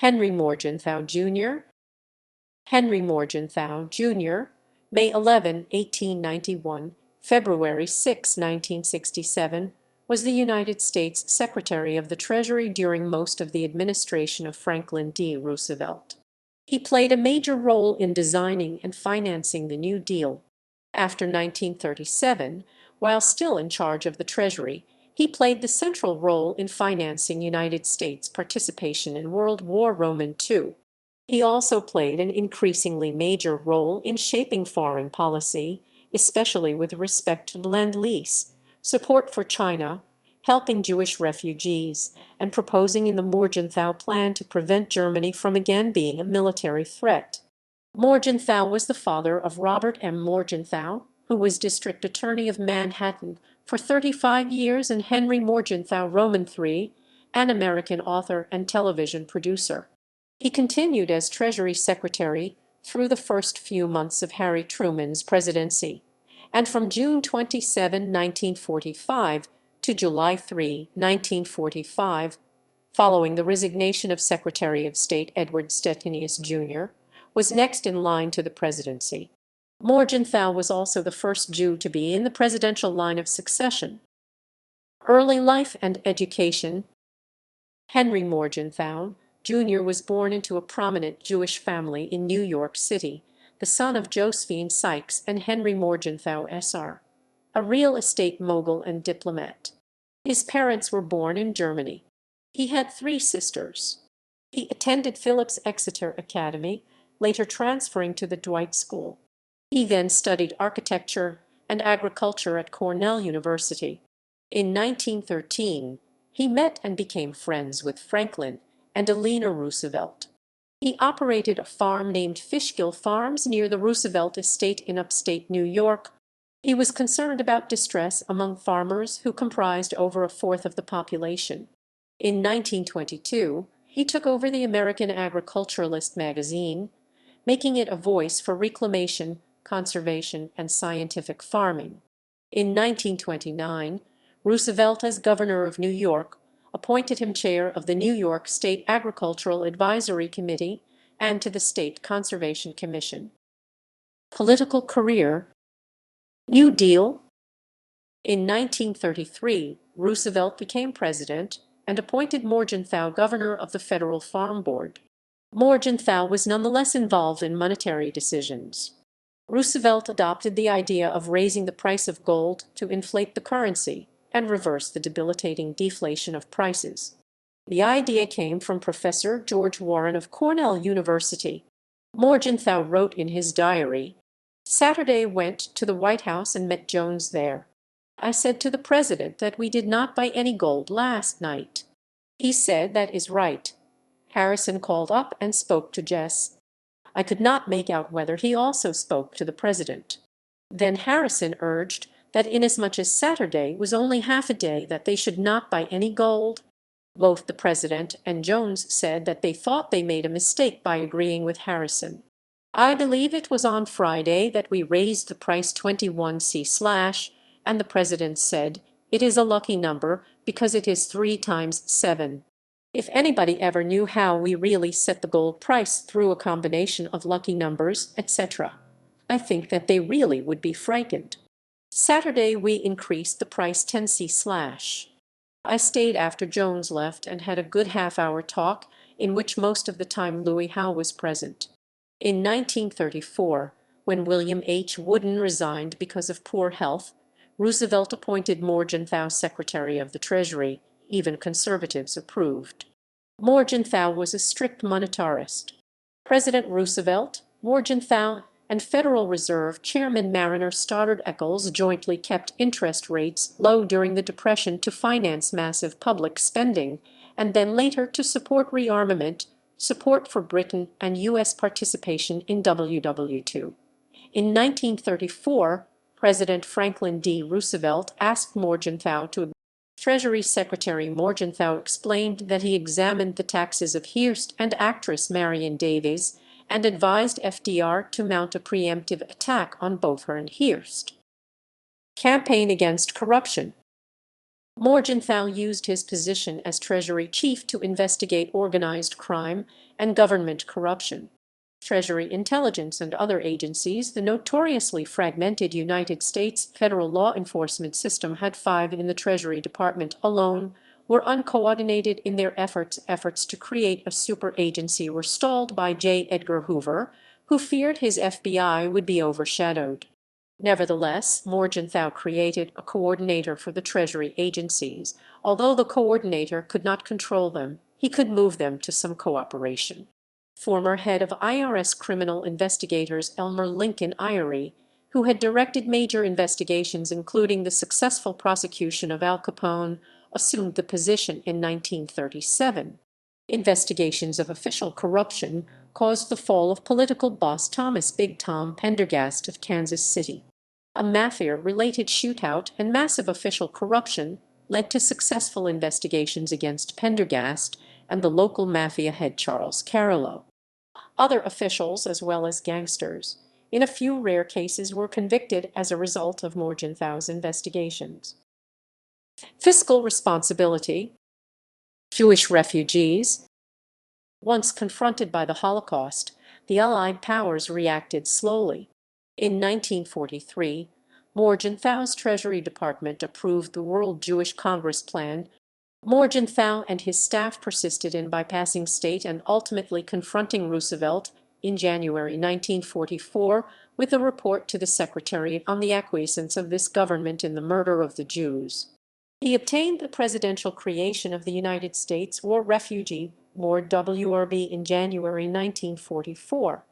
Henry Morgenthau Jr. Henry Morgenthau Jr., May 11, 1891, February 6, 1967, was the United States Secretary of the Treasury during most of the administration of Franklin D. Roosevelt. He played a major role in designing and financing the New Deal. After 1937, while still in charge of the Treasury, he played the central role in financing United States participation in World War II. He also played an increasingly major role in shaping foreign policy, especially with respect to Lend-Lease, support for China, helping Jewish refugees, and proposing in the Morgenthau Plan to prevent Germany from again being a military threat. Morgenthau was the father of Robert M. Morgenthau, who was District Attorney of Manhattan for 35 years, and Henry Morgenthau III, an American author and television producer. He continued as Treasury Secretary through the first few months of Harry Truman's presidency, and from June 27, 1945 to July 3, 1945, following the resignation of Secretary of State Edward Stettinius Jr., was next in line to the presidency. Morgenthau was also the first Jew to be in the presidential line of succession. Early life and education. Henry Morgenthau Jr. was born into a prominent Jewish family in New York City, the son of Josephine Sykes and Henry Morgenthau Sr., a real estate mogul and diplomat. His parents were born in Germany. He had 3 sisters. He attended Phillips Exeter Academy, later transferring to the Dwight School. He then studied architecture and agriculture at Cornell University. In 1913, he met and became friends with Franklin and Eleanor Roosevelt. He operated a farm named Fishkill Farms near the Roosevelt estate in upstate New York. He was concerned about distress among farmers, who comprised over a fourth of the population. In 1922, he took over the American Agriculturalist magazine, making it a voice for reclamation, conservation, and scientific farming. In 1929, Roosevelt, as governor of New York, appointed him chair of the New York State Agricultural Advisory Committee and to the State Conservation Commission. Political career. New Deal. In 1933, Roosevelt became president and appointed Morgenthau governor of the Federal Farm Board. Morgenthau was nonetheless involved in monetary decisions. Roosevelt adopted the idea of raising the price of gold to inflate the currency and reverse the debilitating deflation of prices. The idea came from Professor George Warren of Cornell University. Morgenthau wrote in his diary, "Saturday went to the White House and met Jones there. I said to the president that we did not buy any gold last night. He said that is right. Harrison called up and spoke to Jess. I could not make out whether he also spoke to the president. Then Harrison urged that inasmuch as Saturday was only half a day that they should not buy any gold. Both the president and Jones said that they thought they made a mistake by agreeing with Harrison. I believe it was on Friday that we raised the price 21c/, and the president said, it is a lucky number because it is 3 times 7. If anybody ever knew how we really set the gold price through a combination of lucky numbers, etc., I think that they really would be frightened. Saturday we increased the price 10c/. I stayed after Jones left and had a good half-hour talk, in which most of the time Louis Howe was present. In 1934, when William H. Wooden resigned because of poor health, Roosevelt appointed Morgenthau Secretary of the Treasury. Even conservatives approved. Morgenthau was a strict monetarist. President Roosevelt, Morgenthau, and Federal Reserve Chairman Mariner Stoddard Eccles jointly kept interest rates low during the Depression to finance massive public spending, and then later to support rearmament, support for Britain, and U.S. participation in WW2. In 1934, President Franklin D. Roosevelt asked Morgenthau to. Treasury Secretary Morgenthau explained that he examined the taxes of Hearst and actress Marion Davies and advised FDR to mount a preemptive attack on both her and Hearst. Campaign against corruption. Morgenthau used his position as Treasury chief to investigate organized crime and government corruption. Treasury intelligence and other agencies, the notoriously fragmented United States federal law enforcement system had 5 in the Treasury Department alone, were uncoordinated in their efforts. Efforts to create a super agency were stalled by J. Edgar Hoover, who feared his FBI would be overshadowed. Nevertheless, Morgenthau created a coordinator for the Treasury agencies. Although the coordinator could not control them, he could move them to some cooperation. Former head of IRS criminal investigators Elmer Lincoln Eyre, who had directed major investigations including the successful prosecution of Al Capone, assumed the position in 1937. Investigations of official corruption caused the fall of political boss Thomas Big Tom Pendergast of Kansas City. A mafia-related shootout and massive official corruption led to successful investigations against Pendergast and the local mafia head Charles Carollo. Other officials, as well as gangsters, in a few rare cases were convicted as a result of Morgenthau's investigations. Fiscal responsibility. Jewish refugees. Once confronted by the Holocaust, the Allied powers reacted slowly. In 1943, Morgenthau's Treasury Department approved the World Jewish Congress Plan. Morgenthau and his staff persisted in bypassing state and ultimately confronting Roosevelt in January 1944 with a report to the Secretary on the acquiescence of this government in the murder of the Jews. He obtained the presidential creation of the United States War Refugee Board (WRB) in January 1944.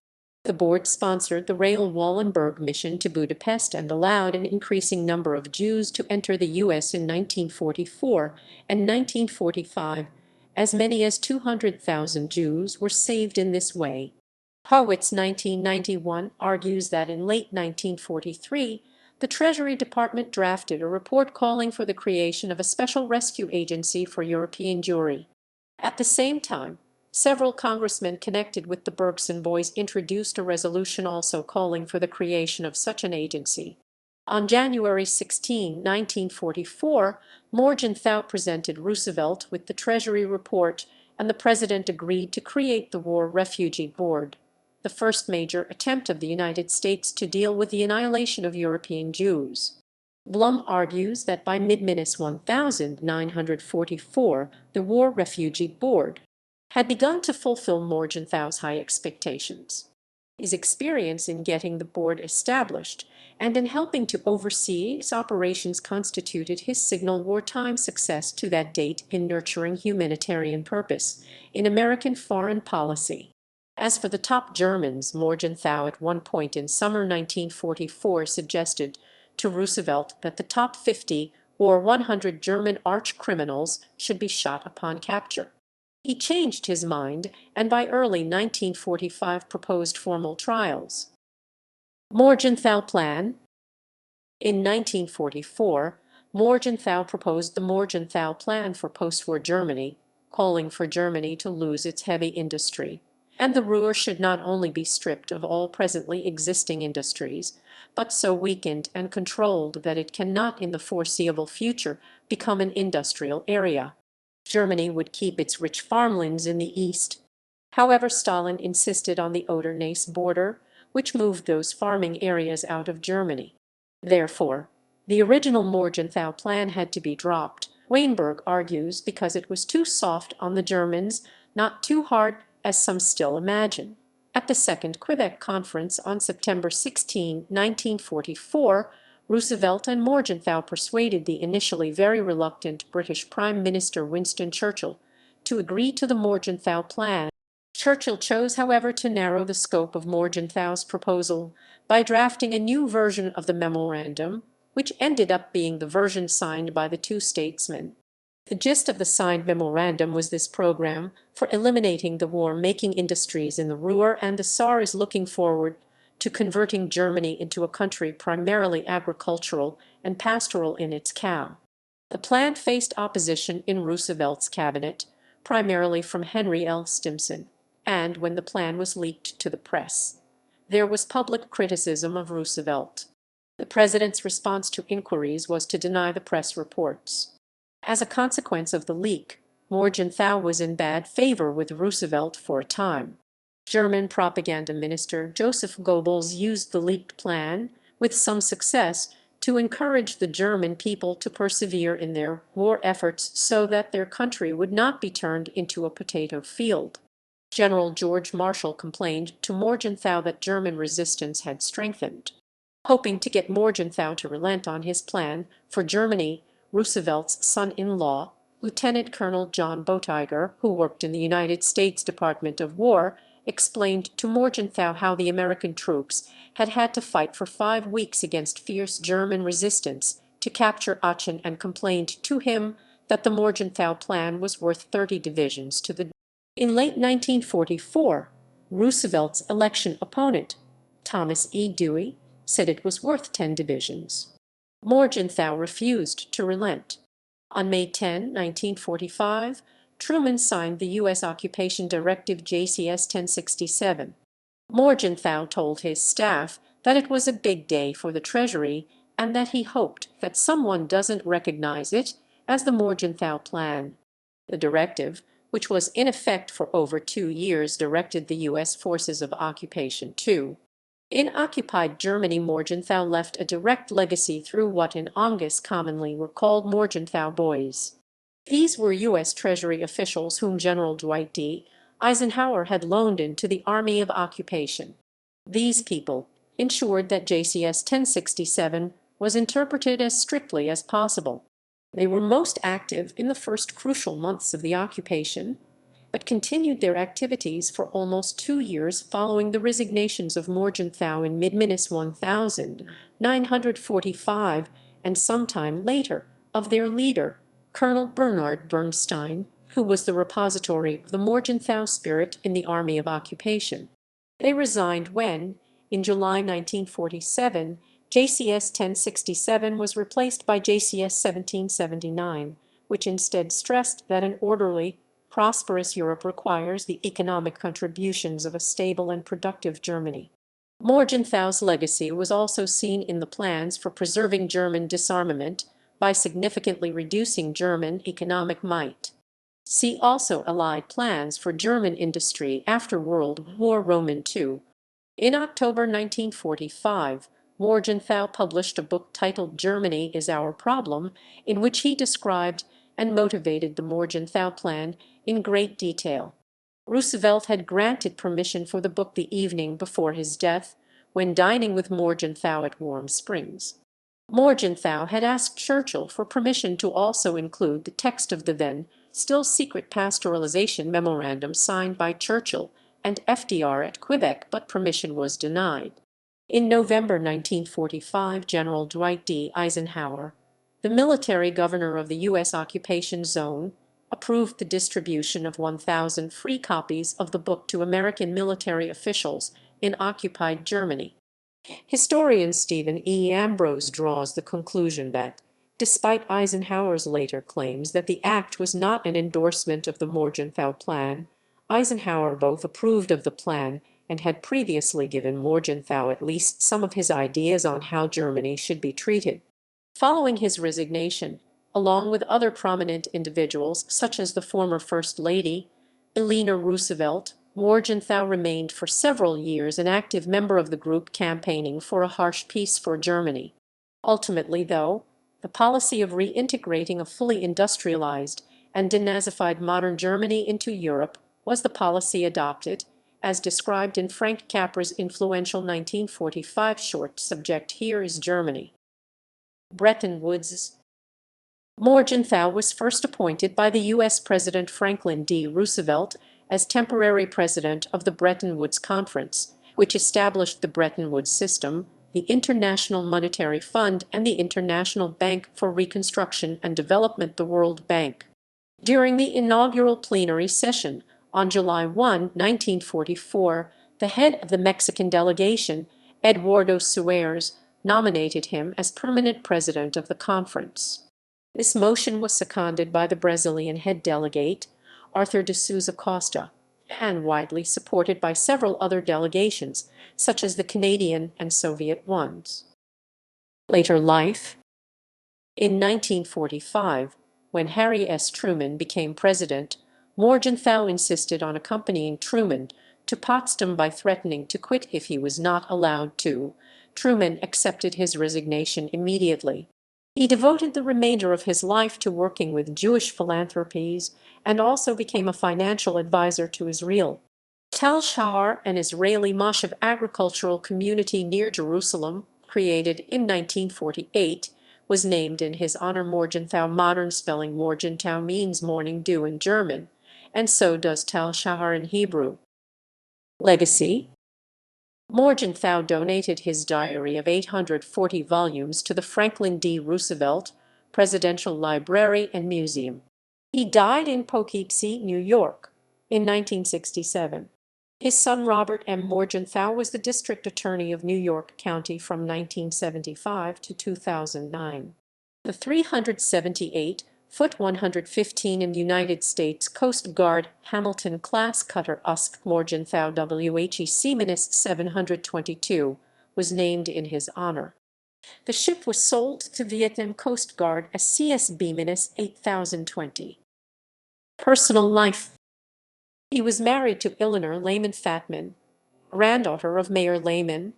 The board sponsored the Raoul Wallenberg mission to Budapest and allowed an increasing number of Jews to enter the U.S. in 1944 and 1945. As many as 200,000 Jews were saved in this way. Howitz 1991 argues that in late 1943, the Treasury Department drafted a report calling for the creation of a special rescue agency for European Jewry. At the same time, several congressmen connected with the Bergson boys introduced a resolution also calling for the creation of such an agency. On January 16, 1944, Morgenthau presented Roosevelt with the Treasury report, and the president agreed to create the War Refugee Board, the first major attempt of the United States to deal with the annihilation of European Jews. Blum argues that by mid-1944, the War Refugee Board had begun to fulfill Morgenthau's high expectations. His experience in getting the board established and in helping to oversee its operations constituted his signal wartime success to that date in nurturing humanitarian purpose in American foreign policy. As for the top Germans, Morgenthau at one point in summer 1944 suggested to Roosevelt that the top 50 or 100 German arch-criminals should be shot upon capture. He changed his mind and by early 1945 proposed formal trials. Morgenthau Plan. In 1944, Morgenthau proposed the Morgenthau Plan for post-war Germany, calling for Germany to lose its heavy industry, and the Ruhr should not only be stripped of all presently existing industries, but so weakened and controlled that it cannot in the foreseeable future become an industrial area. Germany would keep its rich farmlands in the east. However, Stalin insisted on the Oder-Neisse border, which moved those farming areas out of Germany. Therefore, the original Morgenthau Plan had to be dropped, Weinberg argues, because it was too soft on the Germans, not too hard, as some still imagine. At the Second Quebec Conference on September 16, 1944, Roosevelt and Morgenthau persuaded the initially very reluctant British Prime Minister Winston Churchill to agree to the Morgenthau Plan. Churchill chose, however, to narrow the scope of Morgenthau's proposal by drafting a new version of the memorandum, which ended up being the version signed by the two statesmen. The gist of the signed memorandum was this program for eliminating the war-making industries in the Ruhr, and the Tsar is looking forward to converting Germany into a country primarily agricultural and pastoral in its cow. The plan faced opposition in Roosevelt's cabinet, primarily from Henry L. Stimson, and when the plan was leaked to the press, there was public criticism of Roosevelt. The president's response to inquiries was to deny the press reports. As a consequence of the leak, Morgenthau was in bad favor with Roosevelt for a time. German propaganda minister Joseph Goebbels used the leaked plan, with some success, to encourage the German people to persevere in their war efforts so that their country would not be turned into a potato field. General George Marshall complained to Morgenthau that German resistance had strengthened. Hoping to get Morgenthau to relent on his plan for Germany, Roosevelt's son-in-law, Lieutenant Colonel John Boetiger, who worked in the United States Department of War, explained to Morgenthau how the American troops had had to fight for 5 weeks against fierce German resistance to capture Aachen, and complained to him that the Morgenthau Plan was worth 30 divisions to the. In late 1944, Roosevelt's election opponent, Thomas E. Dewey, said it was worth 10 divisions. Morgenthau refused to relent. On May 10, 1945, Truman signed the U.S. Occupation Directive JCS 1067. Morgenthau told his staff that it was a big day for the Treasury and that he hoped that someone doesn't recognize it as the Morgenthau Plan. The directive, which was in effect for over 2 years, directed the U.S. forces of occupation to. In occupied Germany, Morgenthau left a direct legacy through what in August commonly were called Morgenthau Boys. These were U.S. Treasury officials whom General Dwight D. Eisenhower had loaned into the Army of Occupation. These people ensured that JCS 1067 was interpreted as strictly as possible. They were most active in the first crucial months of the occupation, but continued their activities for almost 2 years following the resignations of Morgenthau in mid-1945 and sometime later of their leader, Colonel Bernard Bernstein, who was the repository of the Morgenthau spirit in the Army of Occupation. They resigned when, in July 1947, JCS 1067 was replaced by JCS 1779, which instead stressed that an orderly, prosperous Europe requires the economic contributions of a stable and productive Germany. Morgenthau's legacy was also seen in the plans for preserving German disarmament by significantly reducing German economic might. See also Allied plans for German industry after World War II. In October 1945, Morgenthau published a book titled Germany is Our Problem, in which he described and motivated the Morgenthau Plan in great detail. Roosevelt had granted permission for the book the evening before his death, when dining with Morgenthau at Warm Springs. Morgenthau had asked Churchill for permission to also include the text of the then still secret pastoralization memorandum signed by Churchill and FDR at Quebec, but permission was denied. In November 1945, General Dwight D. Eisenhower, the military governor of the U.S. occupation zone, approved the distribution of 1,000 free copies of the book to American military officials in occupied Germany. Historian Stephen E. Ambrose draws the conclusion that, despite Eisenhower's later claims that the act was not an endorsement of the Morgenthau Plan, Eisenhower both approved of the plan and had previously given Morgenthau at least some of his ideas on how Germany should be treated. Following his resignation, along with other prominent individuals such as the former First Lady, Eleanor Roosevelt, Morgenthau remained for several years an active member of the group campaigning for a harsh peace for Germany. Ultimately, though, the policy of reintegrating a fully industrialized and denazified modern Germany into Europe was the policy adopted, as described in Frank Capra's influential 1945 short subject Here is Germany. Bretton Woods. Morgenthau was first appointed by the U.S. President Franklin D. Roosevelt as temporary president of the Bretton Woods Conference, which established the Bretton Woods system, the International Monetary Fund, and the International Bank for Reconstruction and Development, the World Bank. During the inaugural plenary session on July 1, 1944, the head of the Mexican delegation, Eduardo Suarez, nominated him as permanent president of the conference. This motion was seconded by the Brazilian head delegate, Arthur de Souza Costa, and widely supported by several other delegations, such as the Canadian and Soviet ones. Later life. In 1945, When Harry S. Truman became president, Morgenthau insisted on accompanying Truman to Potsdam by threatening to quit if he was not allowed to. Truman accepted his resignation immediately. He devoted the remainder of his life to working with Jewish philanthropies and also became a financial advisor to Israel. Tel Shahar, an Israeli moshav agricultural community near Jerusalem, created in 1948, was named in his honor. Morgenthau modern spelling Morgenthau means morning dew in German, and so does Tel Shahar in Hebrew. Legacy: Morgenthau donated his diary of 840 volumes to the Franklin D. Roosevelt Presidential Library and Museum. He died in Poughkeepsie, New York, in 1967. His son Robert M. Morgenthau was the district attorney of New York County from 1975 to 2009. The 378-foot 115 in United States Coast Guard Hamilton-class cutter Usk Morgenthau WHE Seamanist 722 was named in his honor. The ship was sold to Vietnam Coast Guard as CS Beeminus 8020. Personal life: he was married to Eleanor Lehman Fatman, granddaughter of Mayor Lehman,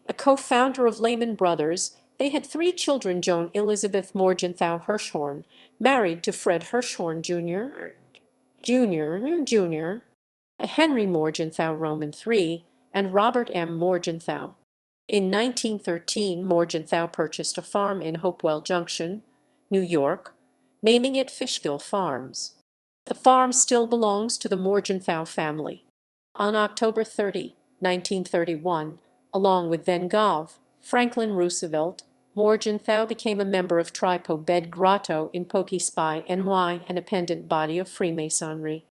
a co-founder of Lehman Brothers. They had 3 children: Joan Elizabeth Morgenthau Hirschhorn, married to Fred Hirschhorn Jr., Henry Morgenthau Roman III, and Robert M. Morgenthau. In 1913, Morgenthau purchased a farm in Hopewell Junction, New York, naming it Fishkill Farms. The farm still belongs to the Morgenthau family. On October 30, 1931, along with then Gov. Franklin Roosevelt, Morgenthau became a member of Tripo Bed Grotto in Poughkeepsie, NY, an independent body of Freemasonry.